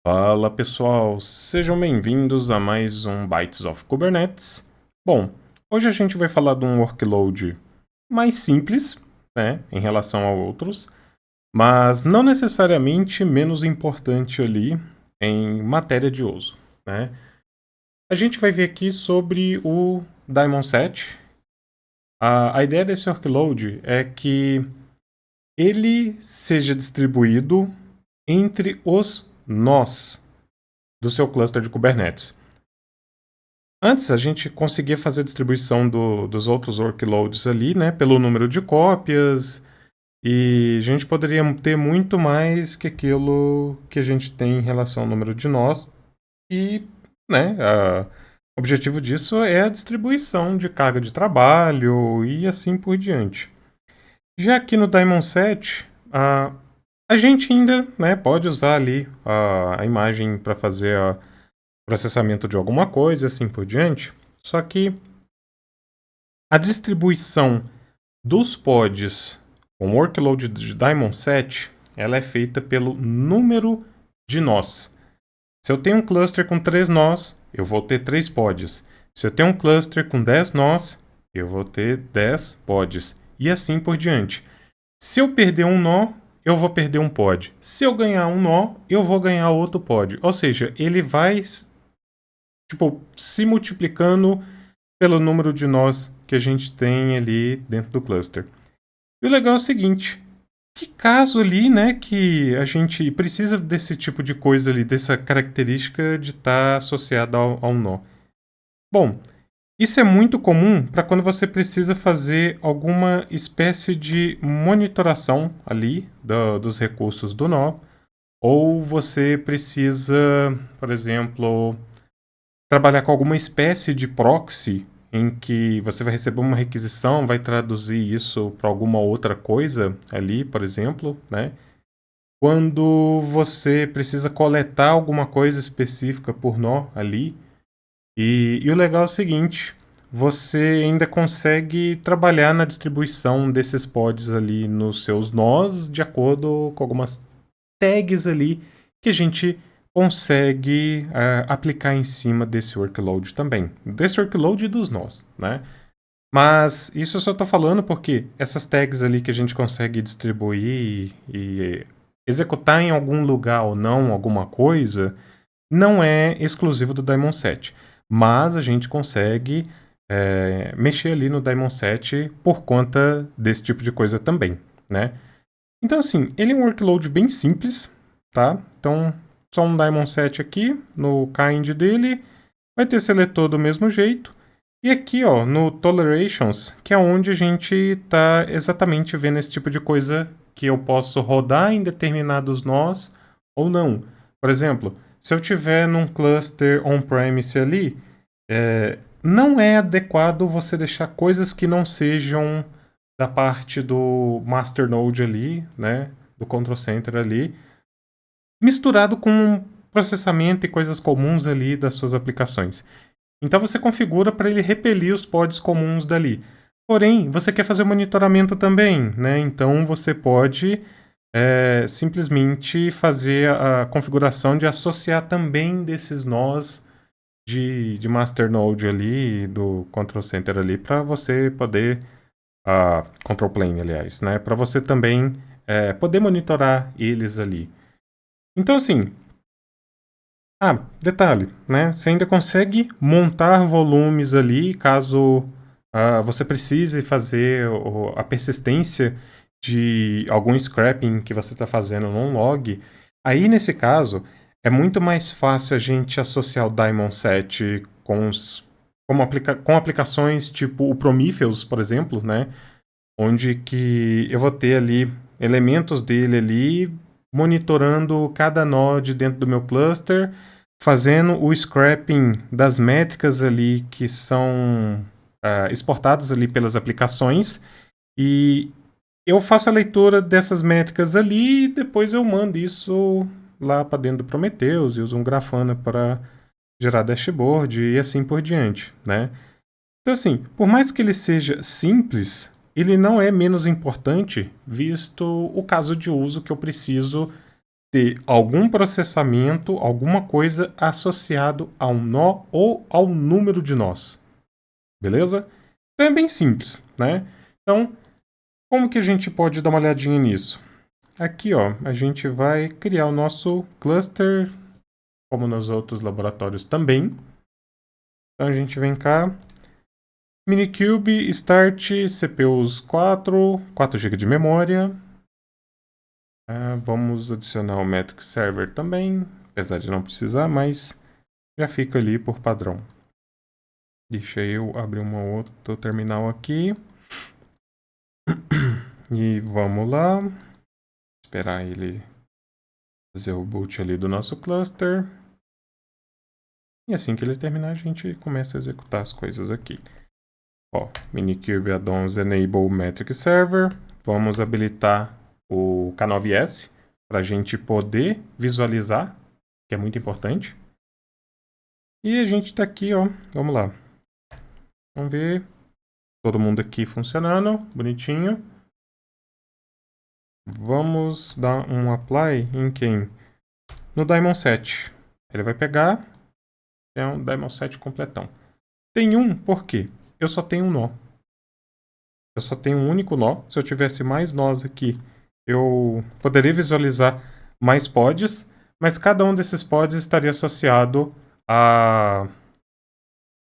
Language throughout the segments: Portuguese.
Fala pessoal, sejam bem-vindos a mais um Bytes of Kubernetes. Bom, hoje a gente vai falar de um workload mais simples, né, em relação a outros, mas não necessariamente menos importante ali em matéria de uso, né. A gente vai ver aqui sobre o Daemon 7. A ideia desse workload é que ele seja distribuído entre os nós do seu cluster de Kubernetes. Antes, a gente conseguia fazer a distribuição dos outros workloads ali, né, pelo número de cópias, e a gente poderia ter muito mais que aquilo que a gente tem em relação ao número de nós. E, né, o objetivo disso é a distribuição de carga de trabalho e assim por diante. Já aqui no Daemon 7, a gente ainda, né, pode usar ali a imagem para fazer o processamento de alguma coisa, assim por diante. Só que a distribuição dos pods com workload de Daemon 7, ela é feita pelo número de nós. Se eu tenho um cluster com 3 nós, eu vou ter 3 pods. Se eu tenho um cluster com 10 nós, eu vou ter 10 pods. E assim por diante. Se eu perder um nó, eu vou perder um pod. Se eu ganhar um nó, eu vou ganhar outro pod. Ou seja, ele vai se multiplicando pelo número de nós que a gente tem ali dentro do cluster. E o legal é o seguinte, que caso ali, né, que a gente precisa desse tipo de coisa ali, dessa característica de estar associada ao nó. Bom, isso é muito comum para quando você precisa fazer alguma espécie de monitoração ali dos recursos do nó, ou você precisa, por exemplo, trabalhar com alguma espécie de proxy em que você vai receber uma requisição, vai traduzir isso para alguma outra coisa ali, por exemplo, né? Quando você precisa coletar alguma coisa específica por nó ali. E o legal é o seguinte, você ainda consegue trabalhar na distribuição desses pods ali nos seus nós de acordo com algumas tags ali que a gente consegue aplicar em cima desse workload também. Desse workload e dos nós, né? Mas isso eu só estou falando porque essas tags ali que a gente consegue distribuir e executar em algum lugar ou não alguma coisa, não é exclusivo do Daemon 7. Mas a gente consegue mexer ali no Daemon 7 por conta desse tipo de coisa também, né? Então, assim, ele é um workload bem simples, tá? Então, só um Daemon 7 aqui, no kind dele, vai ter seletor do mesmo jeito. E aqui, ó, no Tolerations, que é onde a gente está exatamente vendo esse tipo de coisa que eu posso rodar em determinados nós ou não. Por exemplo, se eu tiver num cluster on-premise ali, não é adequado você deixar coisas que não sejam da parte do masternode ali, né, do control center ali, misturado com processamento e coisas comuns ali das suas aplicações. Então você configura para ele repelir os pods comuns dali. Porém, você quer fazer monitoramento também, né? Então você pode simplesmente fazer a configuração de associar também desses nós de masternode ali, do control center ali, para você poder control plane, aliás, né? Para você também poder monitorar eles ali. Então, assim, detalhe, né? Você ainda consegue montar volumes ali, caso você precise fazer a persistência de algum scrapping que você está fazendo num log. Aí, nesse caso, é muito mais fácil a gente associar o Daemon 7 com aplicações tipo o Prometheus, por exemplo, né? Onde que eu vou ter ali elementos dele ali, monitorando cada node dentro do meu cluster, fazendo o scrapping das métricas ali que são exportadas ali pelas aplicações, e eu faço a leitura dessas métricas ali e depois eu mando isso lá para dentro do Prometheus e uso um Grafana para gerar dashboard e assim por diante, né? Então, assim, por mais que ele seja simples, ele não é menos importante, visto o caso de uso que eu preciso ter algum processamento, alguma coisa associado ao nó ou ao número de nós. Beleza? Então é bem simples, né? Então, como que a gente pode dar uma olhadinha nisso? Aqui, ó, a gente vai criar o nosso cluster, como nos outros laboratórios também. Então a gente vem cá, Minikube, Start, CPUs 4 GB de memória. Vamos adicionar o Metric Server também, apesar de não precisar, mas já fica ali por padrão. Deixa eu abrir uma outra terminal aqui. E vamos lá. Esperar ele fazer o boot ali do nosso cluster. E assim que ele terminar, a gente começa a executar as coisas aqui. Ó, Minikube Addons Enable Metric Server. Vamos habilitar o K9S para a gente poder visualizar, que é muito importante. E a gente está aqui, ó. Vamos lá. Vamos ver. Todo mundo aqui funcionando, bonitinho. Vamos dar um apply em quem? No Daemon 7. Ele vai pegar. É um Daemon 7 completão. Tem um, por quê? Eu só tenho um nó. Eu só tenho um único nó. Se eu tivesse mais nós aqui, eu poderia visualizar mais pods, mas cada um desses pods estaria associado a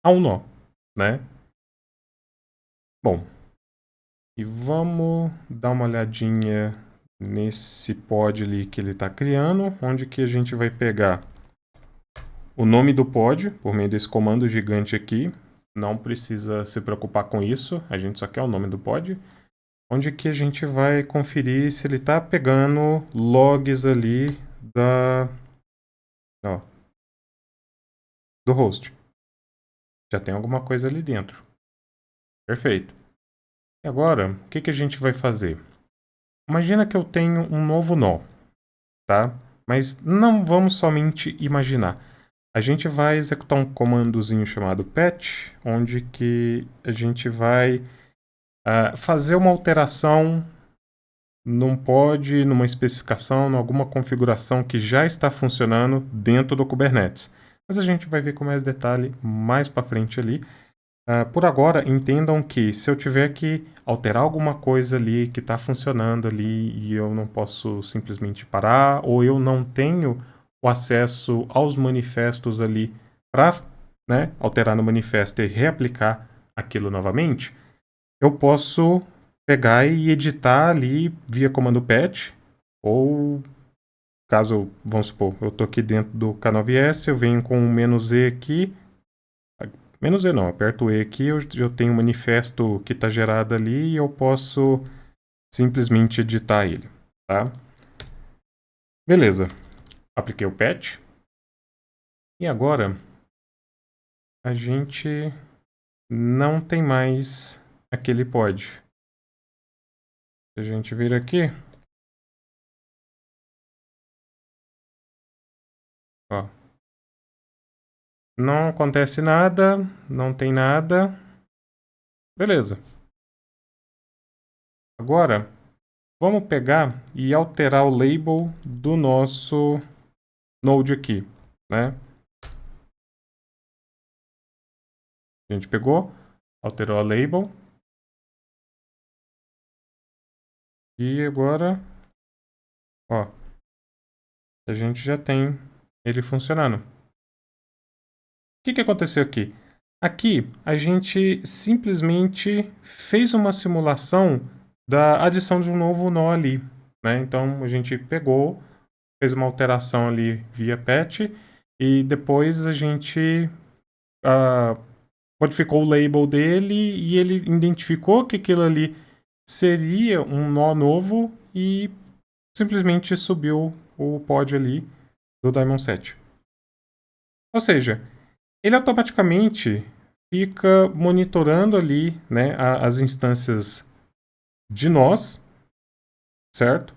um nó, né? Bom, e vamos dar uma olhadinha nesse pod ali que ele está criando, onde que a gente vai pegar o nome do pod, por meio desse comando gigante aqui. Não precisa se preocupar com isso, a gente só quer o nome do pod. Onde que a gente vai conferir se ele está pegando logs ali do host. Já tem alguma coisa ali dentro. Perfeito. E agora, o que a gente vai fazer? Imagina que eu tenho um novo nó, tá? Mas não vamos somente imaginar. A gente vai executar um comandozinho chamado patch, onde que a gente vai fazer uma alteração num pod, numa especificação, em alguma configuração que já está funcionando dentro do Kubernetes. Mas a gente vai ver com mais detalhe mais para frente ali. Por agora, entendam que se eu tiver que alterar alguma coisa ali que está funcionando ali e eu não posso simplesmente parar, ou eu não tenho o acesso aos manifestos ali para, né, alterar no manifesto e reaplicar aquilo novamente, eu posso pegar e editar ali via comando patch, ou caso, vamos supor, eu estou aqui dentro do K9S, eu venho com o "-e" aqui, "-e" não, aperto o "e" aqui, eu tenho um manifesto que está gerado ali e eu posso simplesmente editar ele, tá? Beleza, apliquei o patch. E agora, a gente não tem mais aquele pod. Se a gente vir aqui, ó, não acontece nada, não tem nada. Beleza. Agora, vamos pegar e alterar o label do nosso node aqui, né? A gente pegou, alterou a label. E agora, ó, a gente já tem ele funcionando. O que aconteceu aqui? Aqui, a gente simplesmente fez uma simulação da adição de um novo nó ali, né? Então, a gente pegou, fez uma alteração ali via patch e depois a gente modificou o label dele e ele identificou que aquilo ali seria um nó novo e simplesmente subiu o pod ali do Daemon 7. Ou seja, ele automaticamente fica monitorando ali, né, as instâncias de nós, certo?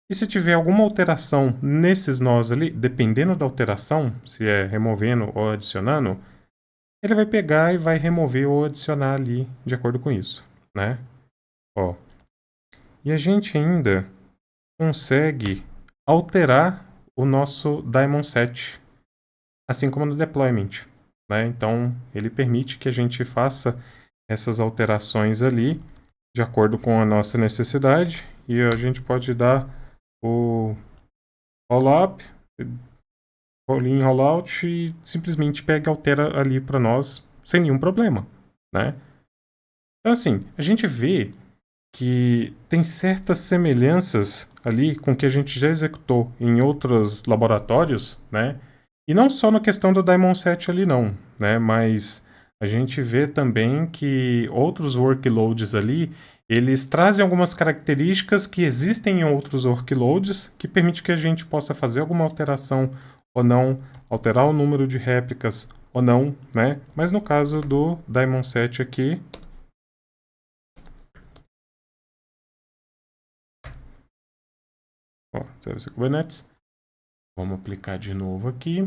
E se tiver alguma alteração nesses nós ali, dependendo da alteração, se é removendo ou adicionando, ele vai pegar e vai remover ou adicionar ali de acordo com isso, né? Ó. E a gente ainda consegue alterar o nosso daemon set, assim como no deployment, né? Então, ele permite que a gente faça essas alterações ali de acordo com a nossa necessidade, e a gente pode dar o roll-up, roll-in, roll-out e simplesmente pega e altera ali para nós sem nenhum problema, né? Então, assim, a gente vê que tem certas semelhanças ali com o que a gente já executou em outros laboratórios, né? E não só na questão do Daemon Set ali não, né? Mas a gente vê também que outros workloads ali, eles trazem algumas características que existem em outros workloads que permite que a gente possa fazer alguma alteração ou não, alterar o número de réplicas ou não, né? Mas no caso do Daemon Set aqui, ó, Service Kubernetes. Vamos aplicar de novo aqui.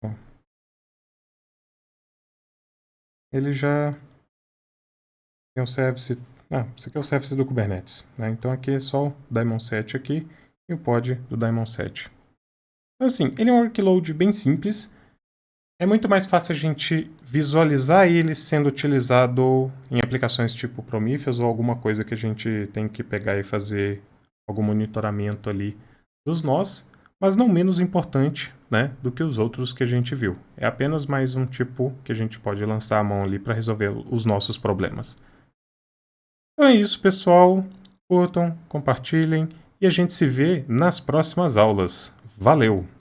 Ó, ele já tem o service. Ah, esse aqui é o service do Kubernetes, né? Então aqui é só o daemon set aqui e o pod do daemon set. Então, assim, ele é um workload bem simples. É muito mais fácil a gente visualizar ele sendo utilizado em aplicações tipo Prometheus ou alguma coisa que a gente tem que pegar e fazer algum monitoramento ali dos nós, mas não menos importante, né, do que os outros que a gente viu. É apenas mais um tipo que a gente pode lançar a mão ali para resolver os nossos problemas. Então é isso, pessoal. Curtam, compartilhem e a gente se vê nas próximas aulas. Valeu!